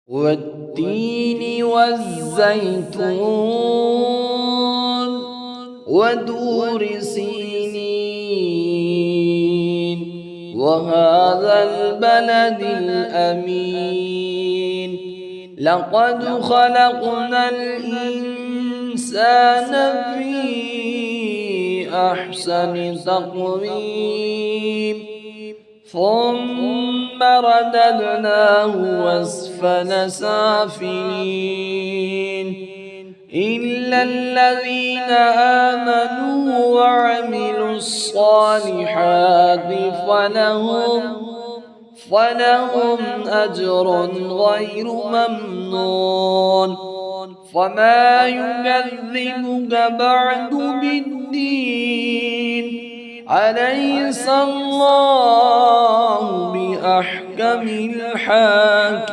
والتين والزيتون ودور سينين وهذا البلد الأمين لقد خلقنا الإنسان في أحسن تقويم ثم رددناه أسفل سافلين إلا الذين آمنوا وعملوا الصالحات فلهم أجر غير ممنون فما يكذبك بعد بالدين أليس الله بأحكم الحاكمين.